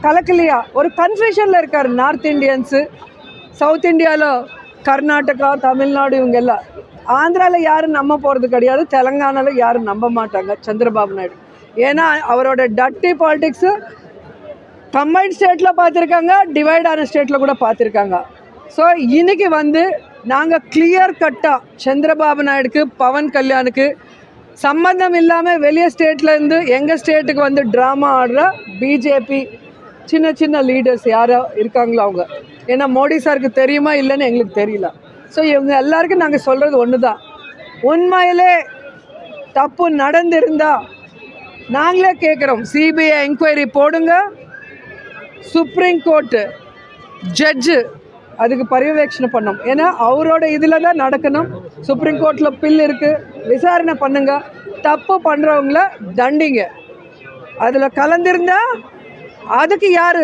கலக்கலையா ஒரு கன்ஃபியூஷனில் இருக்கார். North Indians, south இந்தியாவில் கர்நாடகா, தமிழ்நாடு, இவங்க எல்லாம். ஆந்திராவில் யாரும் நம்ப போகிறது கிடையாது, தெலுங்கானாவில் யாரும் நம்ப மாட்டாங்க சந்திரபாபு நாயுடு. ஏன்னா அவரோட டட்டி பாலிடிக்ஸு கம்பைன்ட் ஸ்டேட்டில் பார்த்துருக்காங்க, டிவைட் ஆன ஸ்டேட்டில் கூட பார்த்துருக்காங்க. ஸோ இன்னைக்கு நாங்கள் கிளியர் கட்டாக சந்திரபாபு நாயுடுக்கு, பவன் கல்யாணுக்கு சம்பந்தம் இல்லாமல் வெளியே ஸ்டேட்லேருந்து எங்கள் ஸ்டேட்டுக்கு ட்ராமா ஆடுற பிஜேபி சின்ன சின்ன லீடர்ஸ் யாரோ இருக்காங்களோ அவங்க. ஏன்னா மோடி சாருக்கு தெரியுமா இல்லைன்னு எங்களுக்கு தெரியல. ஸோ இவங்க எல்லாருக்கும் நாங்கள் சொல்கிறது ஒன்று தான், உண்மையிலே தப்பு நடந்திருந்தா நாங்களே கேட்குறோம், சிபிஐ என்கொயரி போடுங்க, சுப்ரீம் கோர்ட்டு ஜட்ஜு அதுக்கு பரியவேட்சணை பண்ணோம். ஏன்னா அவரோட இதில் தான் நடக்கணும். சுப்ரீம் கோர்ட்டில் பில் இருக்குது, விசாரணை பண்ணுங்க, தப்பு பண்ணுறவங்கள தண்டிங்க. அதில் கலந்திருந்தா அதுக்கு யார்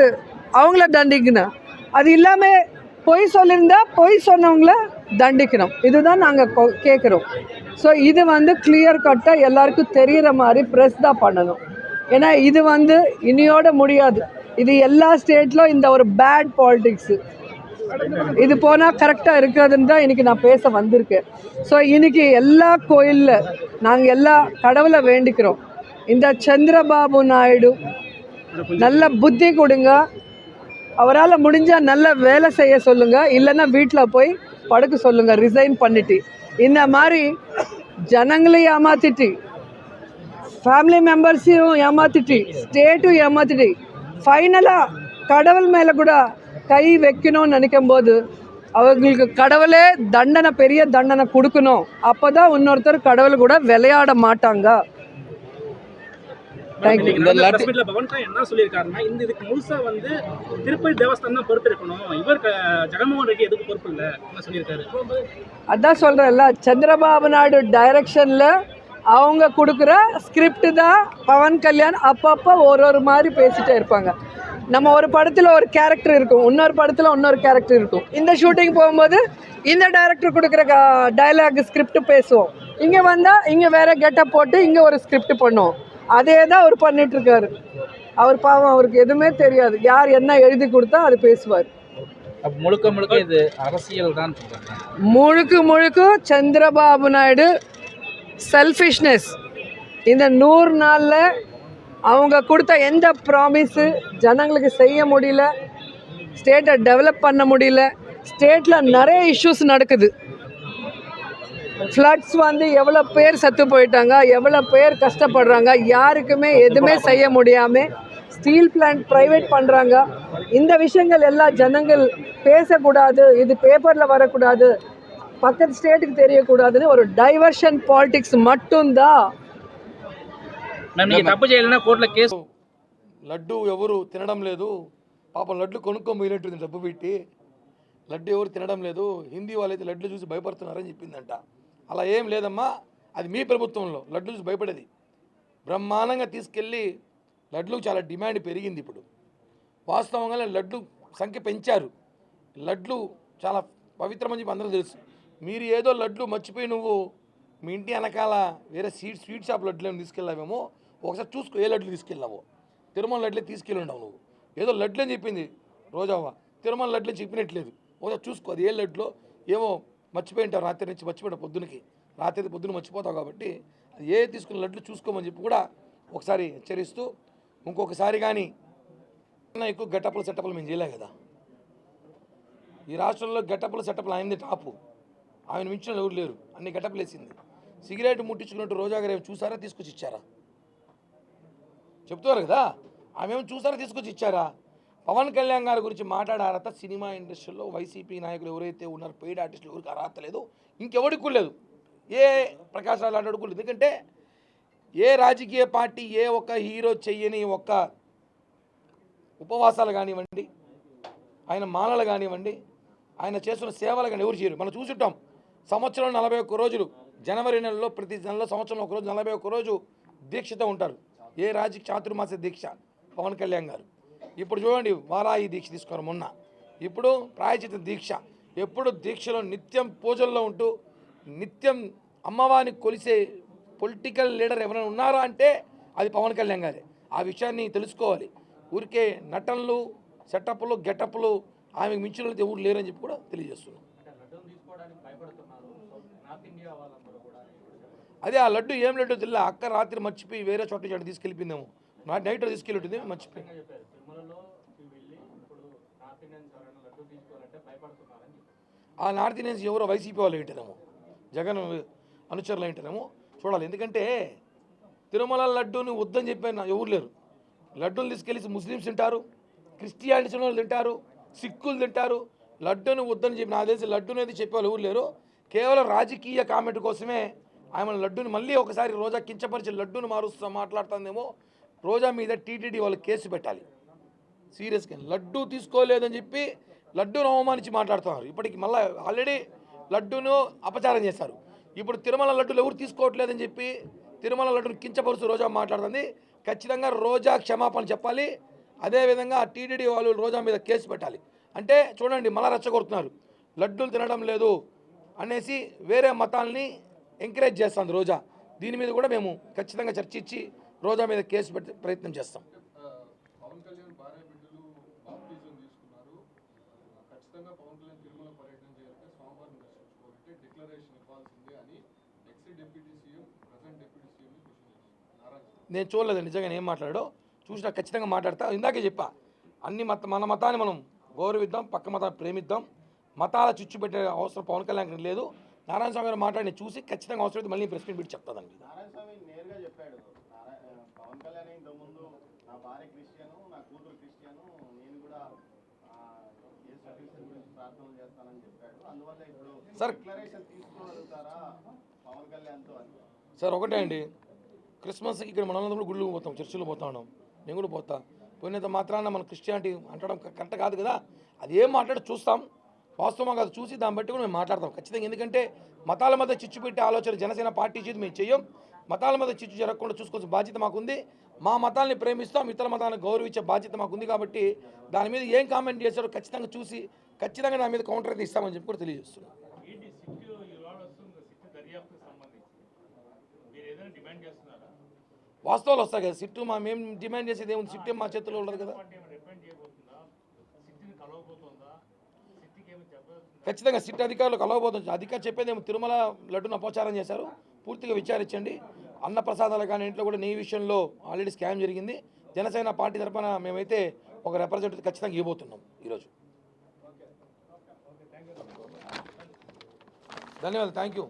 அவங்கள தண்டிக்கணும். அது இல்லாமல் பொய் சொல்லியிருந்தா பொய் சொன்னவங்கள தண்டிக்கணும். இதுதான் நாங்கள் கேட்குறோம். ஸோ இது கிளியர் கட்டாக எல்லாருக்கும் தெரிகிற மாதிரி ப்ரெஸ் தான் பண்ணணும். ஏன்னா இது இனியோட முடியாது. இது எல்லா ஸ்டேட்லும் இந்த ஒரு பேட் பாலிடிக்ஸு இது போனால் கரெக்டாக இருக்கிறதுன்னு தான் இன்றைக்கி நான் பேச வந்திருக்கேன். ஸோ இன்றைக்கி எல்லா கோயிலில் நாங்கள் எல்லா கடவுளை வேண்டிக்கிறோம், இந்த சந்திரபாபு நாயுடு நல்ல புத்தி கொடுங்க, அவரால் முடிஞ்சால் நல்ல வேலை செய்ய சொல்லுங்கள், இல்லைன்னா வீட்டில் போய் படுக்க சொல்லுங்கள் ரிசைன் பண்ணிட்டு. இந்த மாதிரி ஜனங்களையும் ஏமாற்றிட்டு, ஃபேமிலி மெம்பர்ஸையும் ஏமாற்றிட்டு, ஸ்டேட்டும் ஏமாற்றிட்டு, ஃபைனலாக கடவுள் மேலே கூட கை வைக்கணும்னு நினைக்கும் போது அவங்களுக்கு கடவுளே தண்டனை, பெரிய தண்டனை கொடுக்கணும். அப்போ தான் இன்னொருத்தர் கடவுள் கூட விளையாட மாட்டாங்க. என்ன சொல்லியிருக்காருன்னா, இதுக்கு முழுசா திருப்பதி தேவஸ்தானம் தான் பொறுப்பு இருக்கணும், இவர் ஜெகன்மோகன் ரெட்டி எதுக்கு பொறுப்பு இல்லை என்ன சொல்லியிருக்காரு. அதான் சொல்கிறேன்ல, சந்திரபாபு நாயுடு டைரக்ஷனில் அவங்க கொடுக்குற ஸ்கிரிப்ட் தான் பவன் கல்யாண் அப்பப்போ ஒரு மாதிரி பேசிகிட்டே இருப்பாங்க. நம்ம ஒரு படத்தில் ஒரு கேரக்டர் இருக்கும், இன்னொரு படத்தில் இன்னொரு கேரக்டர் இருக்கும். இந்த ஷூட்டிங் போகும்போது இந்த டைரக்டர் கொடுக்குற டைலாக் ஸ்கிரிப்ட் பேசுவோம், இங்கே வந்தால் இங்கே வேறு கெட்டப் போட்டு இங்கே ஒரு ஸ்கிரிப்ட் பண்ணுவோம். அதே தான் அவர் பண்ணிகிட்ருக்காரு. அவர் பாவம், அவருக்கு எதுவுமே தெரியாது, யார் என்ன எழுதி கொடுத்தா அது பேசுவார். முழுக்க முழுக்க இது அரசியல் தான். முழுக்க சந்திரபாபு நாயுடு செல்ஃபிஷ்னஸ். இந்த 100 நாளில் அவங்க கொடுத்த எந்த ப்ராமிஸு ஜனங்களுக்கு செய்ய முடியல, ஸ்டேட்டை டெவலப் பண்ண முடியல. ஸ்டேட்டில் நிறைய இஷ்யூஸ் நடக்குது. ஃப்ளட்ஸ் எவ்வளோ பேர் செத்து போயிட்டாங்க, எவ்வளோ பேர் கஷ்டப்படுறாங்க, யாருக்குமே எதுவுமே செய்ய முடியாமல் ஸ்டீல் பிளான்ட் ப்ரைவேட் பண்ணுறாங்க. இந்த விஷயங்கள் எல்லாம் ஜனங்கள் பேசக்கூடாது, இது பேப்பரில் வரக்கூடாது, பக்கத்து ஸ்டேட்டுக்கு தெரியக்கூடாதுன்னு ஒரு டைவர்ஷன் பாலிடிக்ஸ் மட்டும்தான். లడ్డు ఎవరు తినడం లేదు, పాపం లడ్డు కొనుక్కొని పోయినట్టుంది డబ్బు పెట్టి. లడ్డు ఎవరు తినడం లేదు, హిందీ వాళ్ళైతే లడ్లు చూసి భయపడుతున్నారని చెప్పిందంట. అలా ఏం లేదమ్మా, అది మీ ప్రభుత్వంలో లడ్డు చూసి భయపడేది. బ్రహ్మాండంగా తీసుకెళ్ళి లడ్లు చాలా డిమాండ్ పెరిగింది. ఇప్పుడు వాస్తవంగా లడ్లు సంఖ్య పెంచారు. లడ్లు చాలా పవిత్రమని చెప్పి అందరూ తెలుసు. మీరు ఏదో లడ్లు మర్చిపోయి నువ్వు మీ ఇంటి వెనకాల వేరే స్వీట్ షాప్ లడ్లు ఏమి తీసుకెళ్ళావేమో, ఒకసారి చూసుకో ఏ లడ్లు తీసుకెళ్ళావో. తిరుమల లడ్లే తీసుకెళ్ళి ఉండవు నువ్వు. ఏదో లడ్లు అని చెప్పింది రోజవ్వ, తిరుమల లడ్లు చెప్పినట్లేదు. ఒకసారి చూసుకో అది ఏ లడ్లో, ఏమో మర్చిపోయి ఉంటావు, రాత్రి నుంచి మర్చిపోయావు, పొద్దున మర్చిపోతావు. కాబట్టి అది ఏ తీసుకున్న లడ్లు చూసుకోమని చెప్పి కూడా ఒకసారి హెచ్చరిస్తూ, ఇంకొకసారి కానీ ఎక్కువ గెటప్ల సెటప్లు మేము చేయలే కదా. ఈ రాష్ట్రంలో గెటప్ల సెటప్లు ఆయనది టాపు, ఆయన మించిన ఎవరు లేరు, అన్ని గెటప్లు వేసింది. సిగరెట్ ముట్టించుకున్నట్టు రోజా గారు ఏమి చూసారా, తీసుకొచ్చి ఇచ్చారా? చెప్తున్నారు కదా, ఆమె ఏమి చూసారా, తీసుకొచ్చి ఇచ్చారా? పవన్ కళ్యాణ్ గారి గురించి మాట్లాడే అర్హత సినిమా ఇండస్ట్రీలో వైసీపీ నాయకులు ఎవరైతే ఉన్నారో, పెయిడ్ ఆర్టిస్టులు ఎవరికి అర్హత లేదు, ఇంకెవరికి లేదు. ఏ ప్రకాష్ రావు లాంటి అడుగులేదు. ఎందుకంటే ఏ రాజకీయ పార్టీ ఏ ఒక్క హీరో చెయ్యని ఒక్క ఉపవాసాలు కానివ్వండి, ఆయన మాలలు కానివ్వండి, ఆయన చేస్తున్న సేవలు కానీ ఎవరు చేయరు. మనం చూసుంటాం, సంవత్సరం 41 రోజులు, జనవరి నెలలో ప్రతి నెలలో సంవత్సరంలో ఒక రోజు 41 రోజు దీక్షతో ఉంటారు. ఏ రాజకీయ చాతుర్మాస దీక్ష పవన్ కళ్యాణ్ గారు. ఇప్పుడు చూడండి, వారాయి దీక్ష తీసుకున్నారు మొన్న, ఇప్పుడు ప్రాయచిత దీక్ష. ఎప్పుడు దీక్షలో నిత్యం పూజల్లో ఉంటూ నిత్యం అమ్మవారిని కొలిసే పొలిటికల్ లీడర్ ఎవరైనా ఉన్నారా అంటే అది పవన్ కళ్యాణ్ గారే. ఆ విషయాన్ని తెలుసుకోవాలి. ఊరికే నటనలు సెటప్లు గెటప్లు ఆమెకు మించిన వాళ్ళు ఎవరు లేరని చెప్పి కూడా తెలియజేస్తున్నాం. అదే ఆ లడ్డు ఏం లడ్డు తెలియదు, అక్క రాత్రి మర్చిపోయి వేరే చోట తీసుకెళ్ళిపోయిందేమో, నైట్ తీసుకెళ్ళి మర్చిపోయి. ఆ నార్త్ ఇండియన్స్ ఎవరో వైసీపీ వాళ్ళు ఏంటేనేమో, జగన్ అనుచరులు ఏంటేనేమో చూడాలి. ఎందుకంటే తిరుమల లడ్డూని వద్దని చెప్పిన ఎవరు లేరు. లడ్డూని తీసుకెళ్ళి ముస్లిమ్స్ తింటారు, క్రిస్టియానిటీ వాళ్ళు తింటారు, సిక్కులు తింటారు. లడ్డూని వద్దని చెప్పి నాకు తెలిసి లడ్డూని అయితే చెప్పేవాళ్ళు ఎవరు లేరు. కేవలం రాజకీయ కామెంట్ కోసమే ఆమె లడ్డూని మళ్ళీ ఒకసారి రోజా కించపరిచి లడ్డూని మారుస్తూ మాట్లాడుతుందేమో. రోజా మీద టీటీడీ వాళ్ళు కేసు పెట్టాలి సీరియస్గా. లడ్డూ తీసుకోలేదని చెప్పి లడ్డూను అవమానించి మాట్లాడుతున్నారు. ఇప్పటికి మళ్ళీ ఆల్రెడీ లడ్డూను అపచారం చేశారు. ఇప్పుడు తిరుమల లడ్డూలు ఎవరు తీసుకోవట్లేదని చెప్పి తిరుమల లడ్డూను కించపరుస్తూ రోజా మాట్లాడుతుంది. ఖచ్చితంగా రోజా క్షమాపణ చెప్పాలి. అదేవిధంగా టీటీడీ వాళ్ళు రోజా మీద కేసు పెట్టాలి. అంటే చూడండి మళ్ళా రెచ్చగొడుతున్నారు, లడ్డూలు తినడం లేదు అనేసి వేరే మతాల్ని ఎంకరేజ్ చేస్తుంది రోజా. దీని మీద కూడా మేము ఖచ్చితంగా చర్చించి రోజా మీద కేసు పెట్టే ప్రయత్నం చేస్తాం. పవన్ కళ్యాణ్ భార్య బిడ్డలు బాప్టిజం తీసుకున్నారు, ఖచ్చితంగా పవన్ కళ్యాణ్ తిరుమల పర్యటన చేయాలంటే స్వామివారిని దర్శించుకోవాలంటే డిక్లరేషన్ ఇవ్వాల్సిందే అని X deputy CM present deputy CM Narayana. నేను చూడలేదండి నిజంగా ఏం మాట్లాడాడో, చూసినా ఖచ్చితంగా మాట్లాడతా. ఇందాకే చెప్పా, అన్ని మన మతాన్ని మనం గౌరవిద్దాం, పక్క మతాన్ని ప్రేమిద్దాం. మతాల చిచ్చు పెట్టే అవసరం పవన్ కళ్యాణ్ లేదు. నారాయణ స్వామి గారు మాట్లాడి చూసి ఖచ్చితంగా అవసరం మళ్ళీ ప్రెస్ మీట్ పెట్టి చెప్తాదండి. నారాయణ స్వామి నేరుగా చెప్పాడు, పవన్ కళ్యాణ్ ఇంతకుముందు నా భార్య క్రిస్టియను, నా కూతురు క్రిస్టియను, నేను కూడా గురించి ప్రార్థనలు చేస్తానని చెప్పాడు. అందువల్ల ఇప్పుడు సార్ డిక్లరేషన్ తీసుకోగలుగుతారా పవన్ కళ్యాణ్తో అని? సార్ ఒకటే అండి, క్రిస్మస్కి ఇక్కడ మనందరూ గుళ్ళు పోతాం, చర్చిలో పోతా ఉన్నాం, నేను కూడా పోతా. పోయినంత మాత్రాన మన క్రిస్టియానిటీ అంటడం కరెక్ట్ కాదు కదా. అది ఏం మాట్లాడి చూస్తాం, వాస్తవం కాదు చూసి దాన్ని బట్టి కూడా మేము మాట్లాడతాం ఖచ్చితంగా. ఎందుకంటే మతాల మధ్య చిచ్చు పెట్టే ఆలోచన జనసేన పార్టీ చేతి మేము చెయ్యం. మతాల మధ్య చిచ్చు జరగకుండా చూసుకోవాల్సిన బాధ్యత మాకుంది. మా మతాల్ని ప్రేమిస్తాం, ఇతర మతాలను గౌరవించే బాధ్యత మాకుంది. కాబట్టి దాని మీద ఏం కామెంట్ చేశారో ఖచ్చితంగా చూసి ఖచ్చితంగా దాని మీద కౌంటర్ అయితే ఇస్తామని చెప్పి కూడా తెలియజేస్తున్నాం. వాస్తవాలు వస్తాయి కదా, సిట్టు మేము డిమాండ్ చేసేది ఏముంది, సిట్టే మా చేతుల్లో ఉండదు కదా. ఖచ్చితంగా సిట్ అధికారులు కలవబోతుంది. అధికారులు చెప్పేది ఏమో తిరుమల లడ్డును అపచారం చేశారు, పూర్తిగా విచారించండి. అన్న ప్రసాదాలు కానీ ఇంట్లో కూడా నెయ్యి విషయంలో ఆల్రెడీ స్కామ్ జరిగింది. జనసేన పార్టీ తరఫున మేమైతే ఒక రిప్రజెంటేటివ్ ఖచ్చితంగా ఇవ్వబోతున్నాం ఈరోజు. ధన్యవాదాలు, థ్యాంక్ యూ.